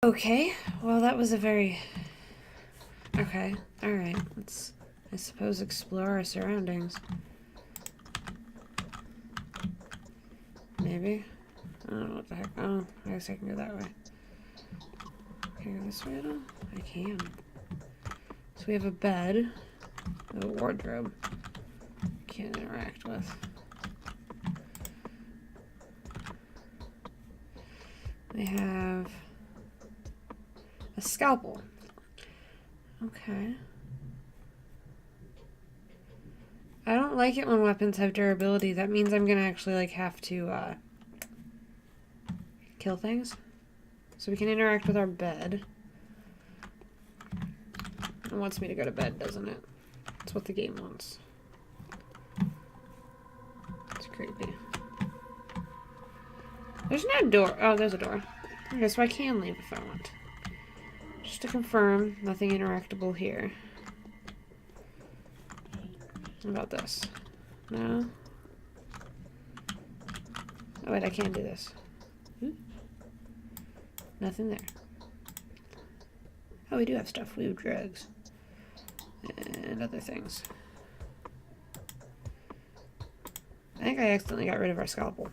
Okay, well that was a very... Okay, alright, let's, I suppose, explore our surroundings. Maybe? I don't know what the heck. Oh, I guess I can go that way. Can I go this way at all? I can. So we have a bed, a wardrobe. Can't interact with. We have a scalpel. Okay. I don't like it when weapons have durability. That means I'm gonna actually like have to kill things. So we can interact with our bed. It wants me to go to bed, doesn't it? That's what the game wants. It's creepy. There's no door. Oh, there's a door. Okay, so I can leave if I want. Just to confirm, nothing interactable here. What about this? No? Oh wait, I can't do this. Nothing there. Oh, we do have stuff. We have drugs. And other things. I think I accidentally got rid of our scalpel.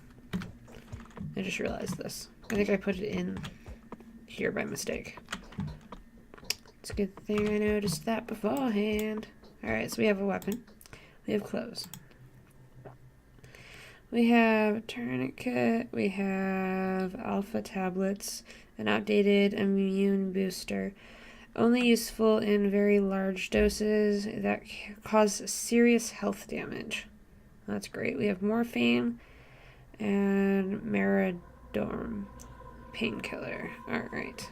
I just realized this. I think I put it in here by mistake. It's a good thing I noticed that beforehand. Alright, so we have a weapon. We have clothes. We have a tourniquet. We have alpha tablets. An outdated immune booster. Only useful in very large doses that cause serious health damage. That's great. We have morphine and Maridorm painkiller. Alright.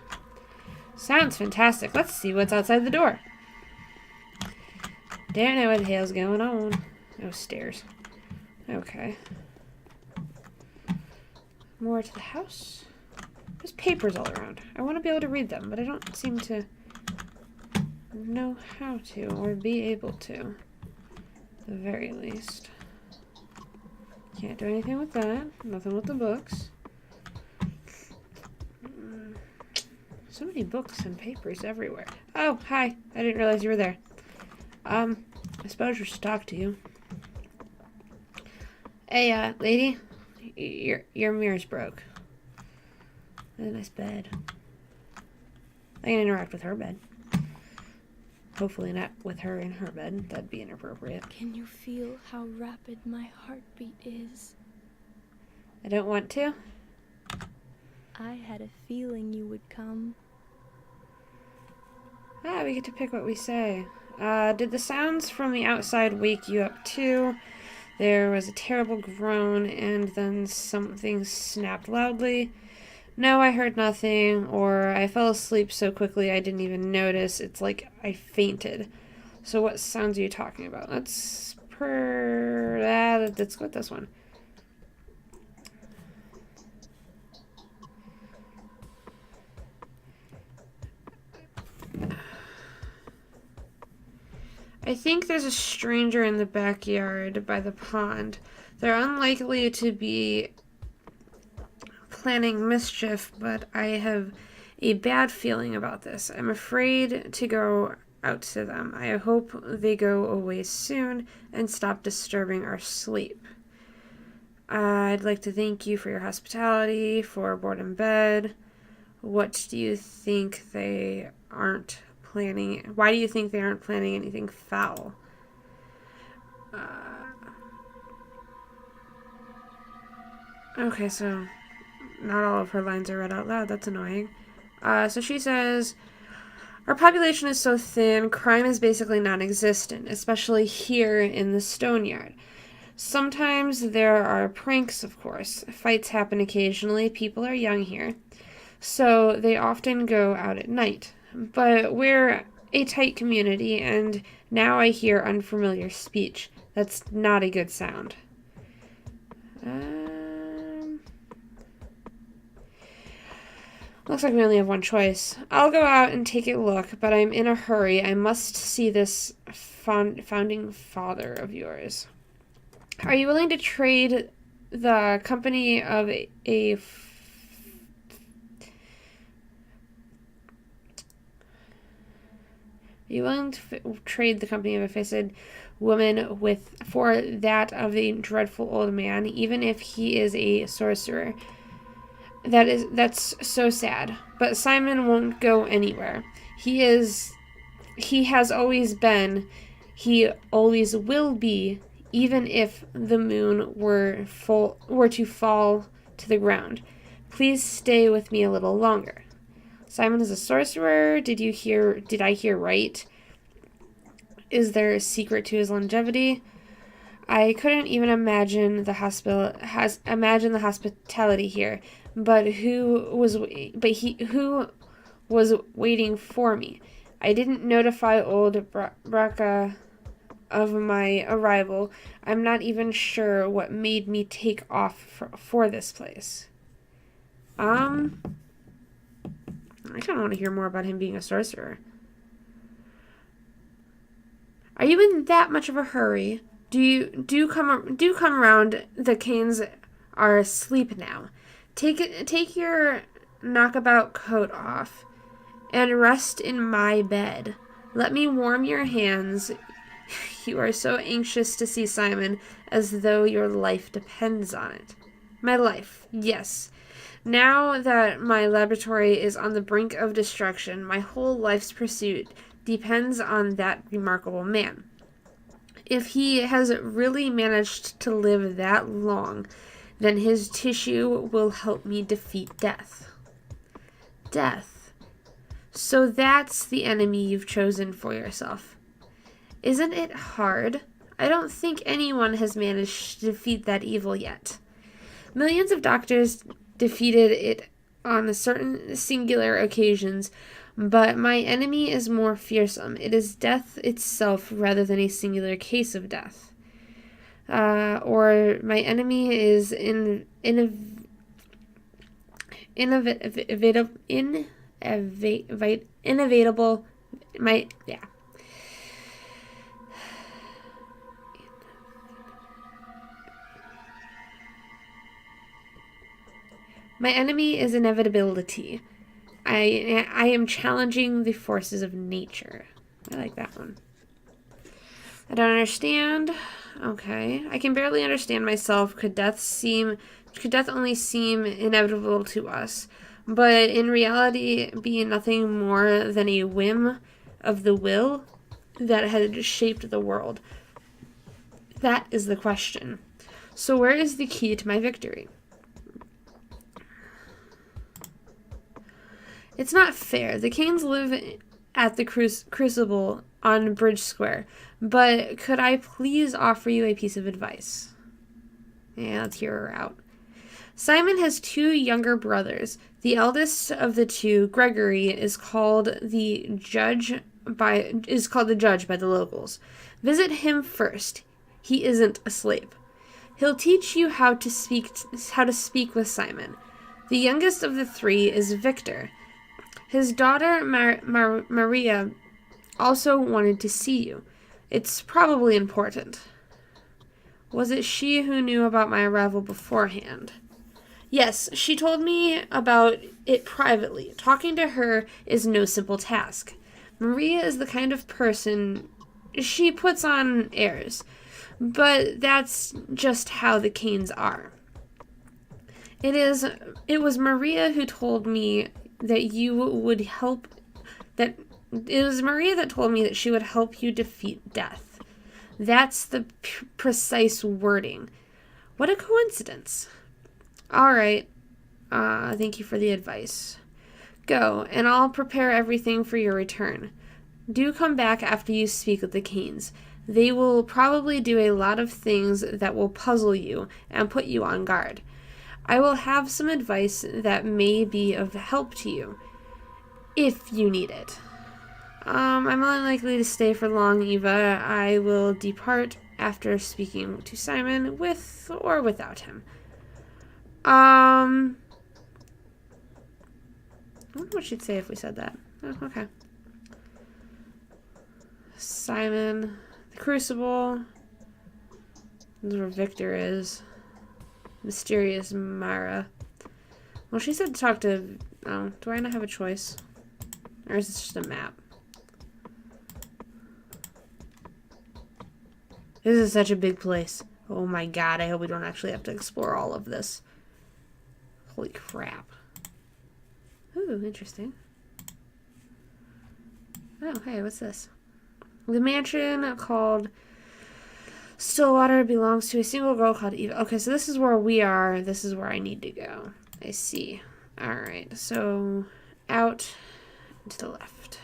Sounds fantastic. Let's see what's outside the door. Don't know what the hell's going on. Oh, stairs. Okay. More to the house. There's papers all around. I want to be able to read them, but I don't seem to know how to or be able to. At the very least. Can't do anything with that. Nothing with the books. So many books and papers everywhere. Oh, hi. I didn't realize you were there. I suppose I should talk to you. Hey, lady. Your mirror's broke. That's a nice bed. I can interact with her bed. Hopefully not with her in her bed. That'd be inappropriate. Can you feel how rapid my heartbeat is? I don't want to. I had a feeling you would come. Ah, we get to pick what we say. Did the sounds from the outside wake you up too? There was a terrible groan and then something snapped loudly. No, I heard nothing, or I fell asleep so quickly I didn't even notice. It's like I fainted. So what sounds are you talking about? Let's let's go with this one. I think there's a stranger in the backyard by the pond. They're unlikely to be planning mischief, but I have a bad feeling about this. I'm afraid to go out to them. I hope they go away soon and stop disturbing our sleep. I'd like to thank you for your hospitality, for board and bed. What do you think they aren't planning? Why do you think they aren't planning anything foul? Okay, so not all of her lines are read out loud. That's annoying. So she says, our population is so thin, crime is basically non-existent, especially here in the stone yard. Sometimes there are pranks, of course. Fights happen occasionally. People are young here, so they often go out at night. But we're a tight community, and now I hear unfamiliar speech. That's not a good sound. Looks like we only have one choice. I'll go out and take a look, but I'm in a hurry. I must see this founding father of yours. Are you willing to trade the company of a Are you willing to trade the company of a fated woman for that of the dreadful old man, even if he is a sorcerer? That's so sad. But Simon won't go anywhere. He has always been, he always will be, even if the moon were to fall to the ground. Please stay with me a little longer. Simon is a sorcerer. Did I hear right? Is there a secret to his longevity? I couldn't even imagine the hospitality here. But who was waiting for me? I didn't notify old Braca of my arrival. I'm not even sure what made me take off for this place. I kind of want to hear more about him being a sorcerer. Are you in that much of a hurry? Do come around. The Canes are asleep now. Take your knockabout coat off and rest in my bed. Let me warm your hands. You are so anxious to see Simon, as though your life depends on it. My life, yes. Now that my laboratory is on the brink of destruction, my whole life's pursuit depends on that remarkable man. If he has really managed to live that long, then his tissue will help me defeat death. Death. So that's the enemy you've chosen for yourself. Isn't it hard? I don't think anyone has managed to defeat that evil yet. Millions of doctors defeated it on certain singular occasions, but my enemy is more fearsome. It is death itself rather than a singular case of death. Or my enemy is inevitable. My enemy is inevitability. I am challenging the forces of nature. I like that one. I don't understand. Okay. I can barely understand myself. Could death only seem inevitable to us, but in reality be nothing more than a whim of the will that had shaped the world? That is the question. So where is the key to my victory? It's not fair. The Canes live at the Crucible on Bridge Square, but could I please offer you a piece of advice? Yeah, let's hear her out. Simon has two younger brothers. The eldest of the two, Gregory, is called the judge by the locals. Visit him first. He isn't asleep. He'll teach you how to speak with Simon. The youngest of the three is Victor. His daughter, Maria, also wanted to see you. It's probably important. Was it she who knew about my arrival beforehand? Yes, she told me about it privately. Talking to her is no simple task. Maria is the kind of person she puts on airs, but that's just how the Canes are. It was Maria who told me that you would help. It was Maria that told me that she would help you defeat death. That's the precise wording. What a coincidence. All right. Thank you for the advice. Go, and I'll prepare everything for your return. Do come back after you speak with the Canes. They will probably do a lot of things that will puzzle you and put you on guard. I will have some advice that may be of help to you, if you need it. I'm unlikely to stay for long, Eva. I will depart after speaking to Simon, with or without him. I wonder what she'd say if we said that. Oh, okay. Simon, the Crucible. This is where Victor is. Mysterious Mara. Well, she said to talk to... Oh, do I not have a choice? Or is this just a map? This is such a big place. Oh my god, I hope we don't actually have to explore all of this. Holy crap. Ooh, interesting. Oh, hey, what's this? The mansion called Stillwater belongs to a single girl called Eva. Okay, so this is where we are. This is where I need to go. I see. Alright, so out to the left.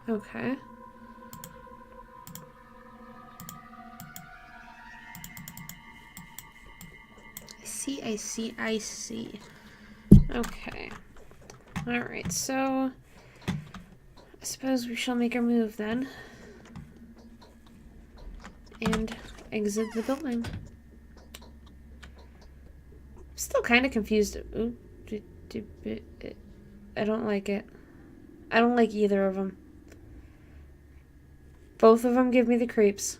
Okay. I see. Okay. Alright, so I suppose we shall make our move then. And exit the building. I'm still kind of confused. Ooh, I don't like it. I don't like either of them. Both of them give me the creeps.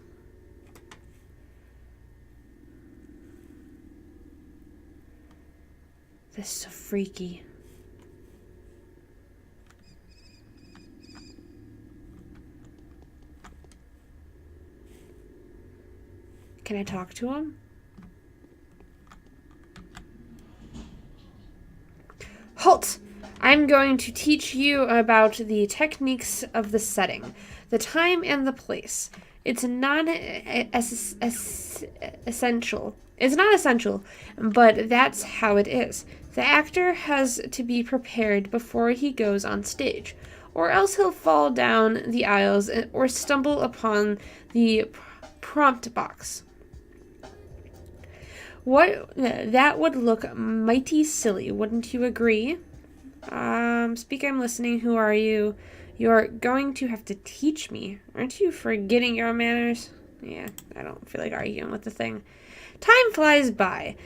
This is so freaky. Can I talk to him? Halt! I'm going to teach you about the techniques of the setting, the time and the place. It's not essential. It's not essential, but that's how it is. The actor has to be prepared before he goes on stage, or else he'll fall down the aisles or stumble upon the prompt box. That would look mighty silly, wouldn't you agree? Speak, I'm listening. Who are you? You're going to have to teach me. Aren't you forgetting your manners? Yeah, I don't feel like arguing with the thing. Time flies by.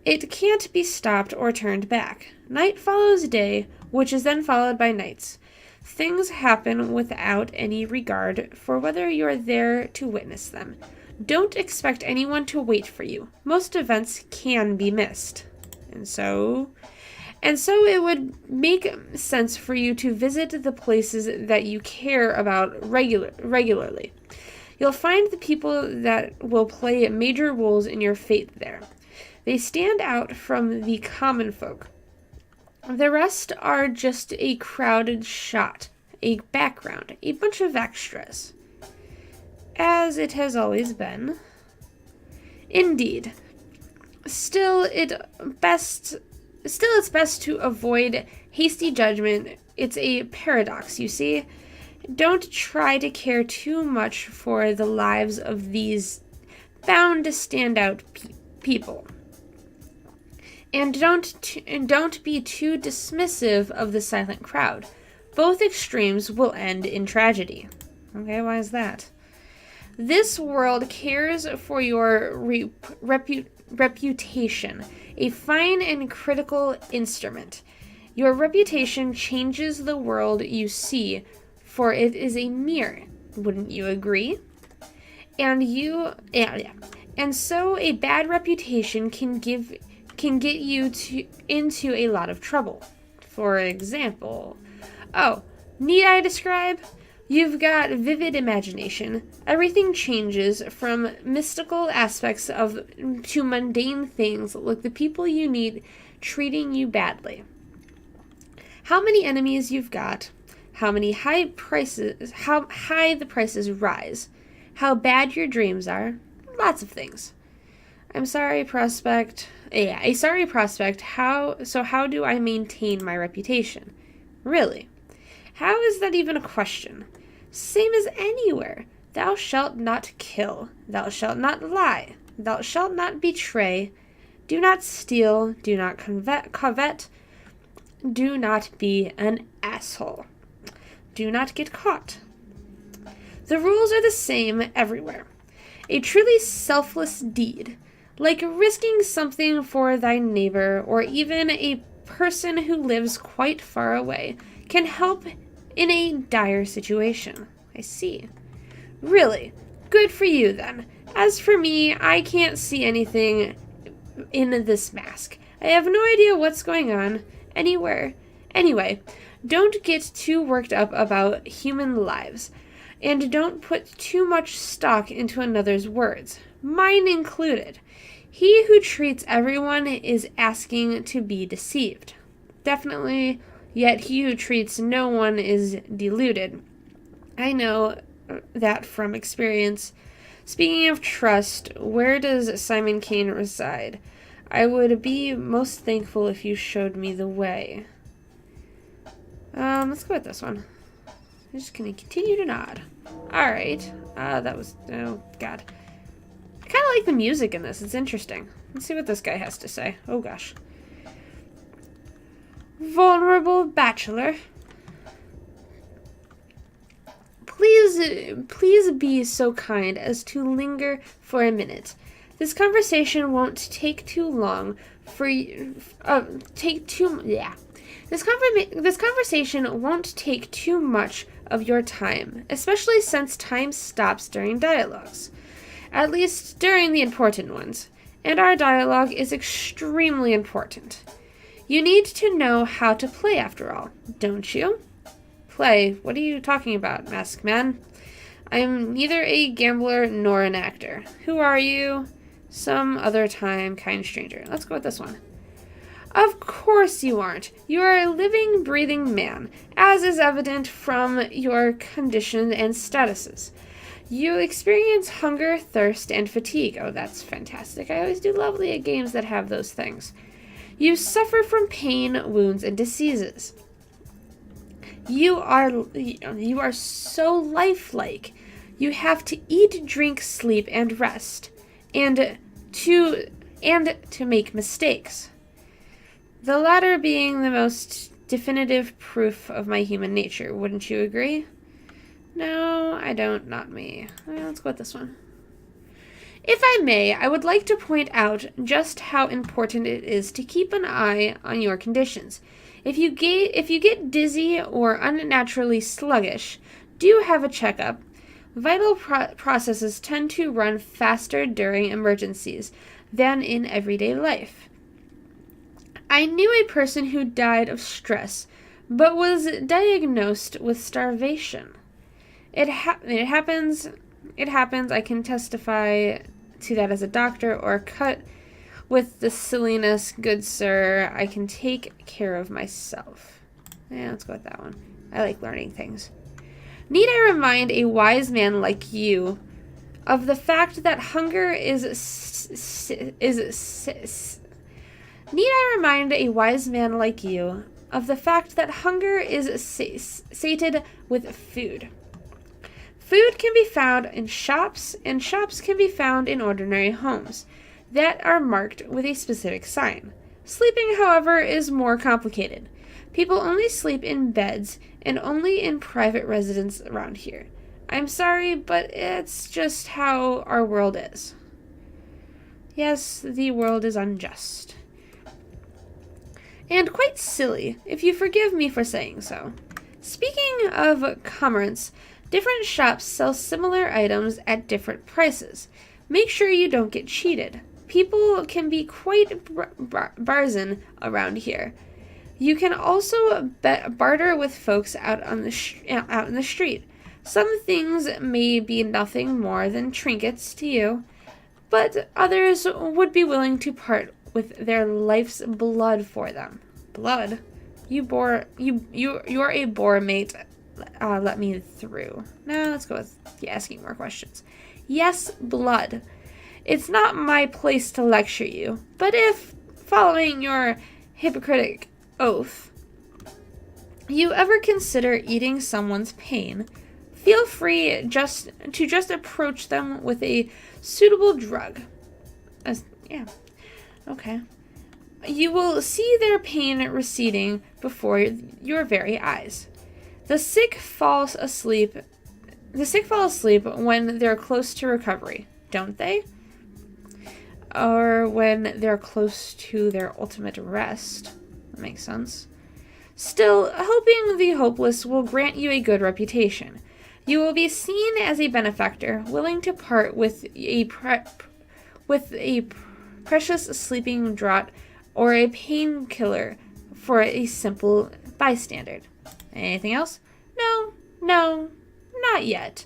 It can't be stopped or turned back. Night follows day, which is then followed by nights. Things happen without any regard for whether you're there to witness them. Don't expect anyone to wait for you. Most events can be missed. And so it would make sense for you to visit the places that you care about regularly. You'll find the people that will play major roles in your fate there. They stand out from the common folk. The rest are just a crowded shot, a background, a bunch of extras. As it has always been. Indeed. Still, it's best to avoid hasty judgment. It's a paradox, you see. Don't try to care too much for the lives of these bound to stand out people. And don't be too dismissive of the silent crowd. Both extremes will end in tragedy. Okay, why is that? This world cares for your reputation, a fine and critical instrument. Your reputation changes the world you see, for it is a mirror. Wouldn't you agree? And so a bad reputation can get you into a lot of trouble. For example, need I describe? You've got vivid imagination. Everything changes from mystical aspects to mundane things like the people you meet treating you badly. How many enemies you've got, how high the prices rise, how bad your dreams are, lots of things. A sorry prospect. How do I maintain my reputation? Really? How is that even a question? Same as anywhere. Thou shalt not kill. Thou shalt not lie. Thou shalt not betray. Do not steal. Do not covet. Do not be an asshole. Do not get caught. The rules are the same everywhere. A truly selfless deed, like risking something for thy neighbor or even a person who lives quite far away, can help in a dire situation. I see. Really? Good for you, then. As for me, I can't see anything in this mask. I have no idea what's going on anywhere. Anyway, don't get too worked up about human lives. and don't put too much stock into another's words, mine included. He who treats everyone is asking to be deceived. Definitely, yet he who treats no one is deluded. I know that from experience. Speaking of trust, where does Simon Kane reside? I would be most thankful if you showed me the way. Let's go with this one. I'm just gonna continue to nod. Alright. That was... Oh, God. I kind of like the music in this. It's interesting. Let's see what this guy has to say. Oh, gosh. Vulnerable bachelor. Please be so kind as to linger for a minute. This conversation won't take too long for you. This conversation won't take too much of your time, especially since time stops during dialogues. At least during the important ones. And our dialogue is extremely important. You need to know how to play after all, don't you? Play? What are you talking about, Masked Man? I am neither a gambler nor an actor. Who are you? Some other time, kind stranger. Let's go with this one. Of course you aren't. You are a living, breathing man, as is evident from your condition and statuses. You experience hunger, thirst, and fatigue. Oh, that's fantastic. I always do lovely at games that have those things. You suffer from pain, wounds, and diseases. You are so lifelike. You have to eat, drink, sleep, and rest, and to make mistakes. The latter being the most definitive proof of my human nature. Wouldn't you agree? No, I don't. Not me. Let's go with this one. If I may, I would like to point out just how important it is to keep an eye on your conditions. If you get dizzy or unnaturally sluggish, do have a checkup. Vital processes tend to run faster during emergencies than in everyday life. I knew a person who died of stress, but was diagnosed with starvation. It happens. I can testify to that as a doctor, or cut with the silliness, good sir. I can take care of myself. Yeah, let's go with that one. I like learning things. Need I remind a wise man like you of the fact that hunger is Need I remind a wise man like you of the fact that hunger is sated with food? Food can be found in shops, and shops can be found in ordinary homes that are marked with a specific sign. Sleeping, however, is more complicated. People only sleep in beds and only in private residence around here. I'm sorry, but it's just how our world is. Yes, the world is unjust. And quite silly, if you forgive me for saying so. Speaking of commerce, different shops sell similar items at different prices. Make sure you don't get cheated. People can be quite brazen around here. You can also barter with folks out in the street. Some things may be nothing more than trinkets to you, but others would be willing to part with their life's blood for them. Blood? You're a bore, mate. Let me through. Now let's go with asking more questions. Yes, blood. It's not my place to lecture you, but if, following your Hippocratic oath, you ever consider eating someone's pain, feel free to approach them with a suitable drug. Yeah. Okay. You will see their pain receding before your very eyes. The sick fall asleep when they're close to recovery, don't they? Or when they're close to their ultimate rest. That makes sense. Still, hoping the hopeless will grant you a good reputation. You will be seen as a benefactor, willing to part with a precious sleeping draught or a painkiller for a simple bystander. Anything else? No, not not yet.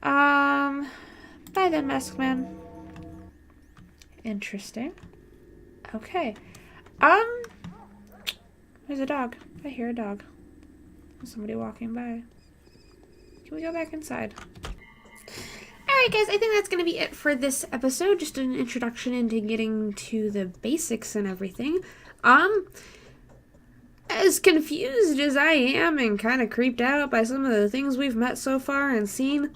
Bye then, Masked Man. Interesting. Okay. There's a dog. I hear a dog. There's somebody walking by. Can we go back inside? Alright guys, I think that's going to be it for this episode. Just an introduction into getting to the basics and everything. As confused as I am and kind of creeped out by some of the things we've met so far and seen,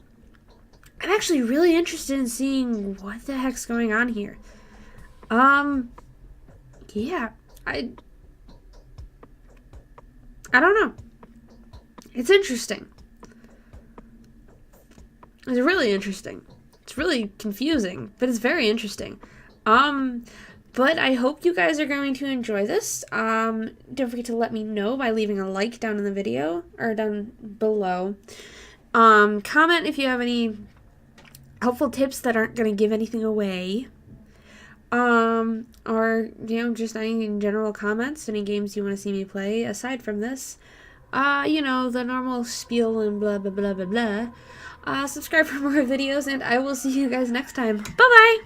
I'm actually really interested in seeing what the heck's going on here. Yeah, I don't know. It's interesting. It's really interesting. It's really confusing, but it's very interesting. But I hope you guys are going to enjoy this. Don't forget to let me know by leaving a like down in the video, or down below. Comment if you have any helpful tips that aren't going to give anything away. Or, just any general comments, any games you want to see me play aside from this. The normal spiel and blah, blah, blah, blah, blah. Subscribe for more videos, and I will see you guys next time. Bye-bye!